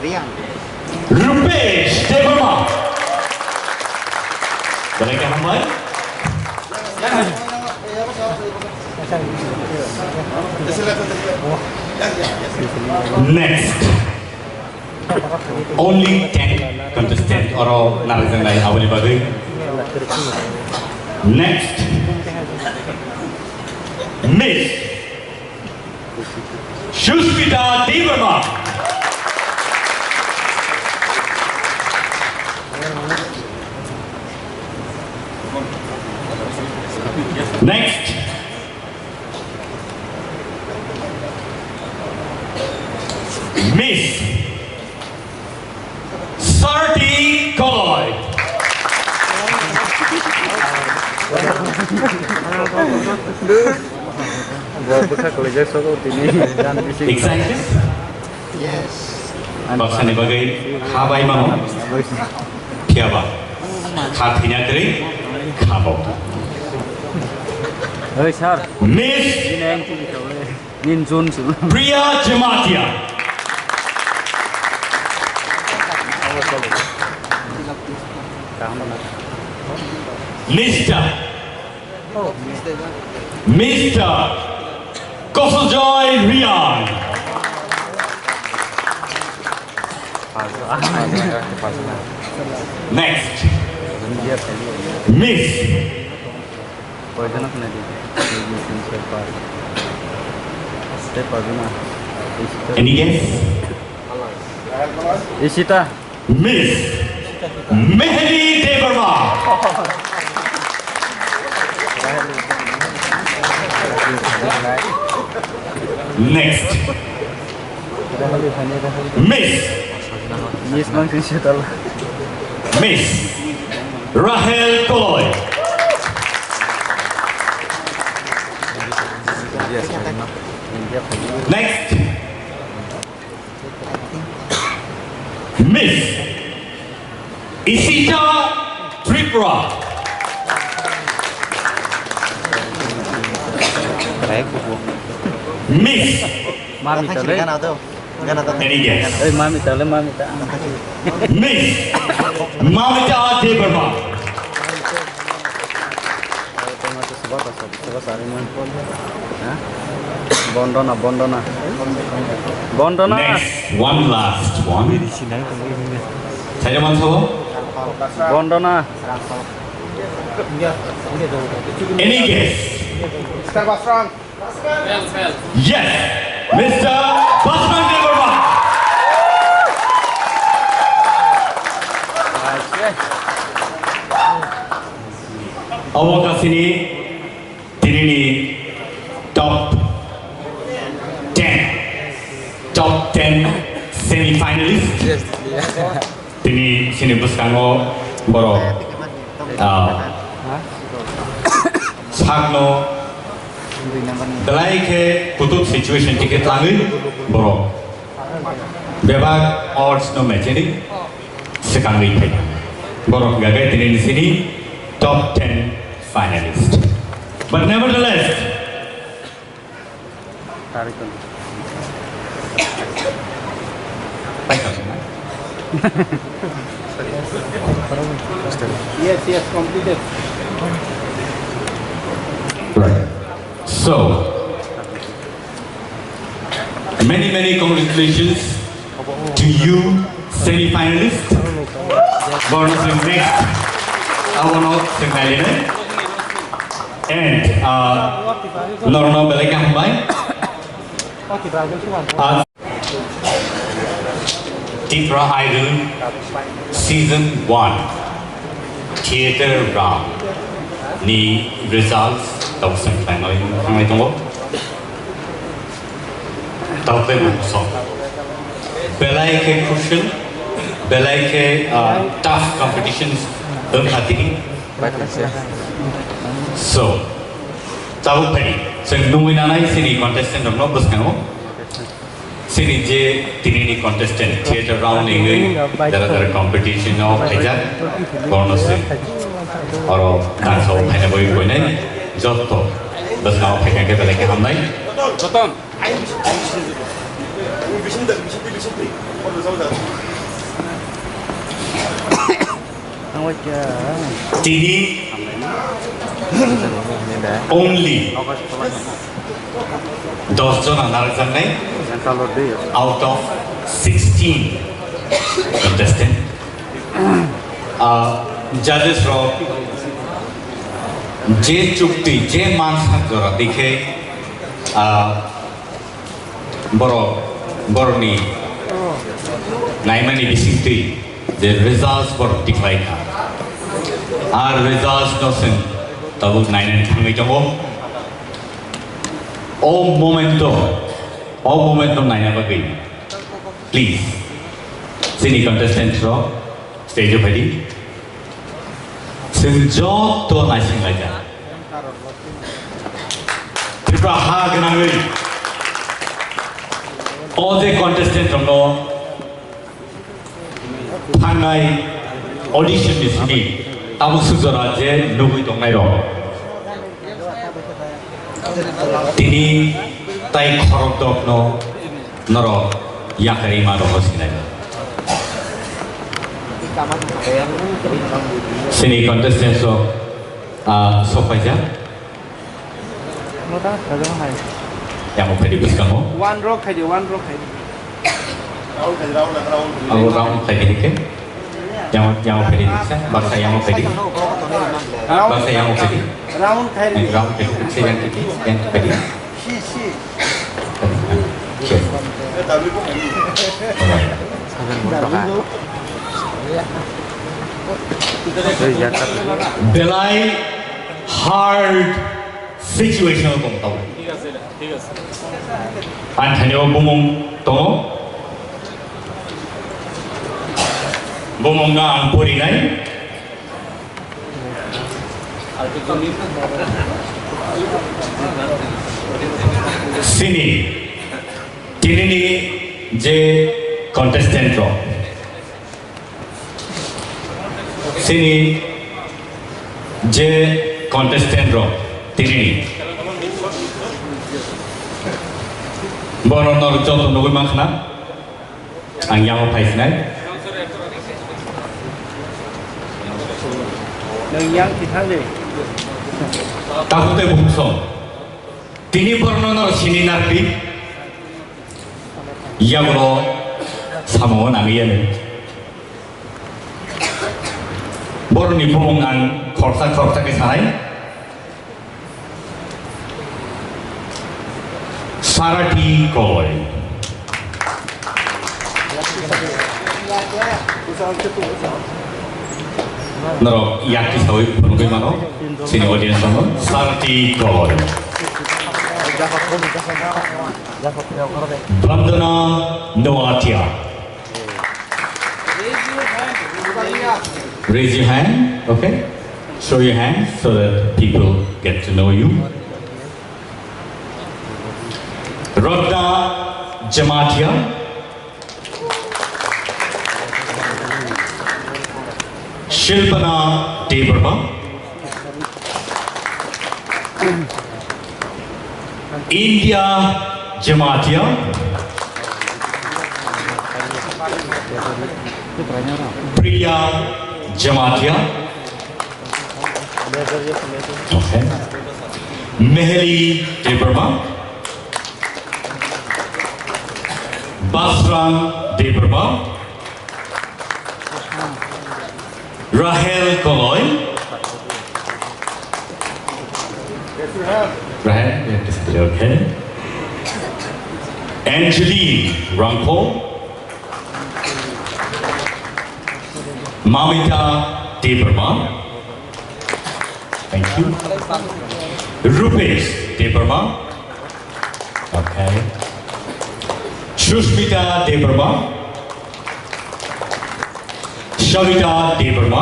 Riang. Rupesh Devarma. Boleh kan Hambai? Next. Only 10 contestants or narasang lain awali bagi. Next. Miss Shushmita Devarma. Next. Miss Sarti Koloy. Excited? Yes. Baksana bagai habai mau. Kiaba. Hatinya kering. Kabau. Ơi sao? Miss Nhìn em thì kiểu này nhìn run xuống. Priya Jamatia. Mr. Kosojoy Rian. Next. Miss Any guess? Ishita. Miss Mehdi Devarma. Next. Miss Bang Ishita. Miss Rahel Koloy. Next. Miss Isita Tipra. Miss Mami Thằng tale. Gana nào đâu? Gana tao. Any guess? Ơi mami tale mami ta. Miss Mamita Devarma. Bondona, bondona. Bondona. Next, one last one. Saya mana Bondona. Any guess? Yes, Mr. Basman Devarma. Awak sini ini top 10 semi-finalist. Ini sini buskango boro sagno dalai ke putut situation tiket lagi boro bebag odds no match ini sekarang ini boro gagal ini di sini top 10 finalist. But nevertheless, Yes, completed. right. So, many congratulations to you, semi-finalists. Bonus next, I want to and Lorna Belakambay. Tipra Idol Season 1 Theatre Round ni results tau sampai noi kami tunggu tau pe so belai ke crucial belai ke tough competitions dong hati so tahu peri sendung inanai sini contestant dong bos kanu sini je tini contestant theatre round ini there competition of ajak bonus और dance हो मैंने वही कोई नहीं जो तो बस गाँव फेंक के पहले के हम नहीं Không có chờ. তিনি only 10 জন আনার জন্য Kalau dia. out of 16 contestant judges ro যে চুক্তি যে মান জরা দেখে বড় বড়নি নাইমানি বিসিংতি যে রেজাল্টস বড় ডিক্লাইন আর রেজাল্টস নসেন তাবু নাইনান থাঙ্গै दङ ও moment Naina বাগै please Sini contestant র স্টেজ ফাইদি जों जत नायसिंलायजा Tipra हा गोनाङै अ जे कन्टेस्टेन्ट दङ थांनाय अडिशननि सिनि ताबु सुजरा जे नुगै दंनाय र তিনি তাই খরক দগ্ন নর ইয়াকারি মা রহসিনাই Sini contestants of Sofaja. Yang mau pergi buskan mo? One rock aja, one rock aja. Aku round pergi ke? Yang mau pergi bisa? Bangsa yang mau pergi? Bangsa yang mau pergi? Round aja. Round pergi. Saya yang pergi. Belai hard situation kong tau. Anthony bumong tongo. Bumong nga ang puri nai. Sini tinini je contestant ro. Sini je contestant ro tinini boronor joto nugui makhna ang yamo paisnai Nang yang kita le. tahute bungso tini boronor sini narpi yagro samo nangiyan Boroni bumungan korsa ke sanai sarati koi naro yaki sawi penugai mano sini audience mano sarati koi Bandana Noatia. Raise your hand, okay? Show your hand so that people get to know you. Rodna Jamatia. Shilpana Devarma. India Jamatia. Priya Jamatia. Okay. Meheli Devarma. Basran Devarma. Rahel Koloy. Rahel, okay. Angeline Ranko. Mamita Devarma. Thank you. Rupesh Devarma. Okay. Shushmita Devarma. Shavita Devarma.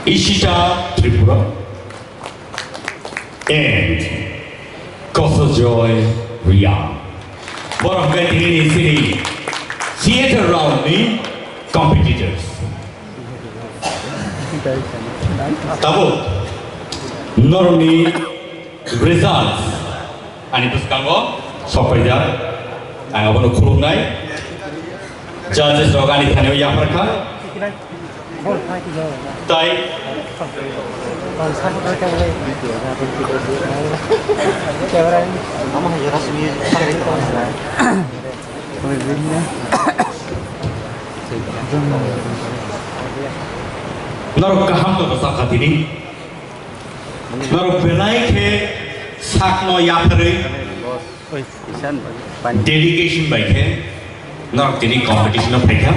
Ishita Tripura. And Kosojoy Ria. What I'm getting in is the theater round me competitors. Tabo, not only results, and it was Kango, Sopaja, Ang abang ukur nai. Judges rogani thane ya perka. Tai. Mama hanya rasmi sakit itu. Naruh kaham tu besar hati ni. Naruh belai ke sakno ya peri. Dedication baik ke. Naruh tini competition of baik ke.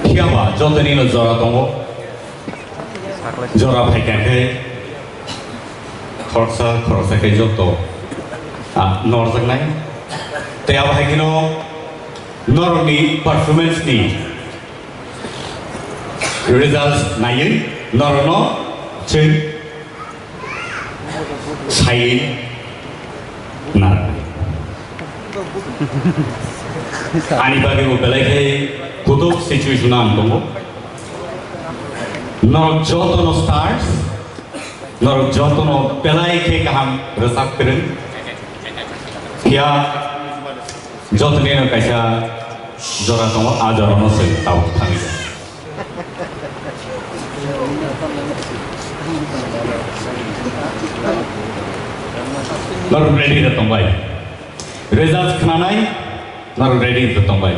Siapa? Jauh ni no zora tunggu. Zora baik ke. Korsa ke jauh tu. Nor sangai. Tiap hari no. Nor ni performance ni. Results naik, norno, ceng, sain, nar. Ani bagi belai ke kutub situation am tunggu. Nor jotono stars, nor jotono belai ke kaham resak keren. Kia jotone no kaisa jora tunggu ajarono se tahu tangi. Naru ready dah tongbai. Results kena naik, naru ready dah tongbai.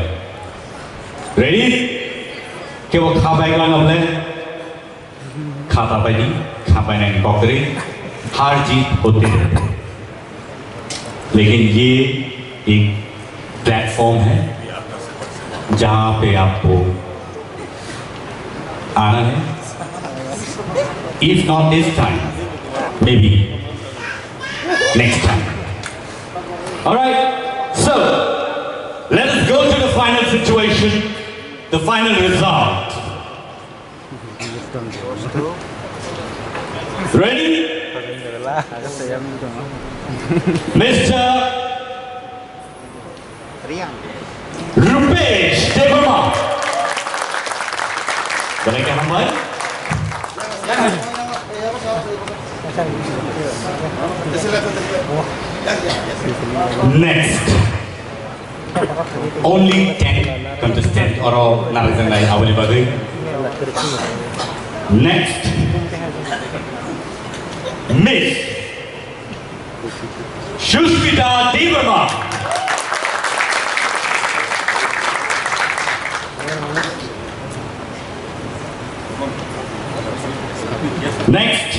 Ready? Kau khabai kan apa le? खाता पाई खापाई नहीं crockery हार जीत होते रहते लेकिन ये एक platform है जहाँ पे आपको आना है if not this time maybe next time alright so let us go to the final situation the final result ready Mr. Rupesh Devarma boleh kan nampak next only 10 contestants or narasang lain awal bagi next Miss Shushmita Devarma next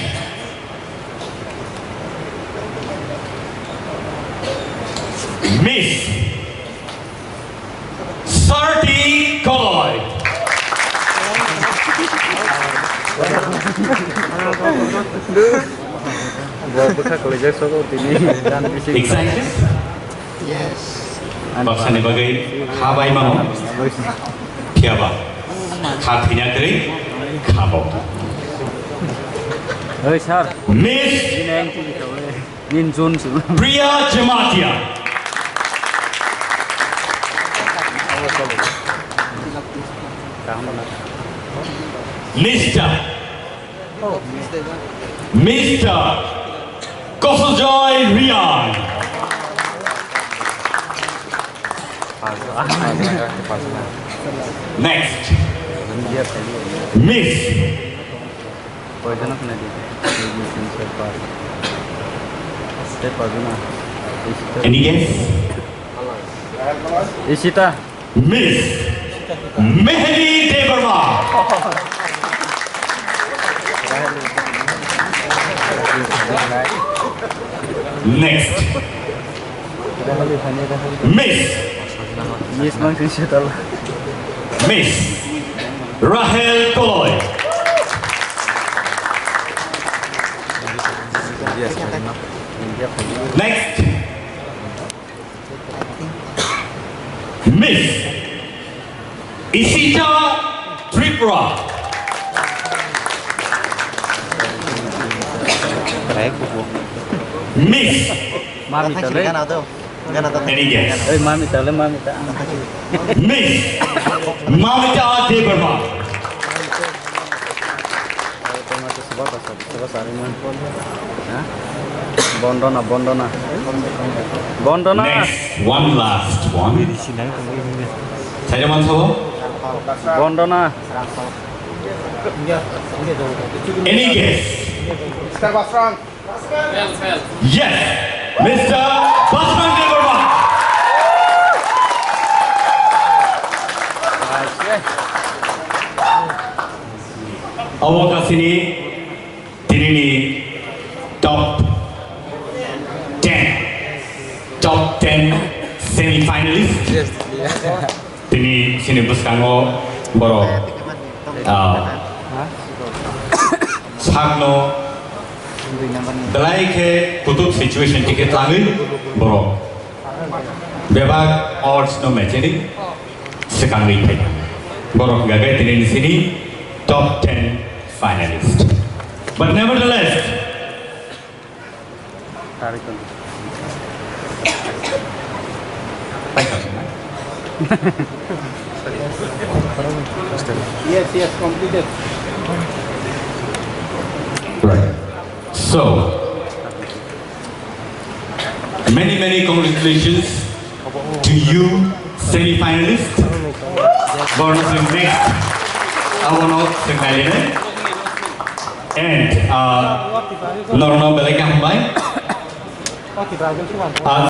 Miss Sarti Koloy excited? Yes. Baksa ni bagai khabai mano kiaba khathinya kiri khabau Ơi sao? Miss Nhìn run xuống. Priya Jamatia Mr. Kosojoy Rian next Miss any guess Isita. Miss Mehdi Devarma next Miss Rahel Koloy next Miss Isita Tipra Miss Mami tale. any guess Ơi mami tale mami ta. Miss Mamita Devarma Bondona bondona. Gondona. Next, one last one. Saijaman Sabo. Gondona. Any guess? Yes, Mr. Basman Devarma. Awak sini ini top 10 semi-finalist. Ini sini buskango boro sagno dalai ke kutub situation tiket lagi boro bebag odds no match ini sekarang ini boro gagal ini di sini top 10 finalist. But nevertheless, Tarik dulu. Yes, completed. right. So, many congratulations to you, semi-finalists. Bonus next, I want to and Lorna Belakambay.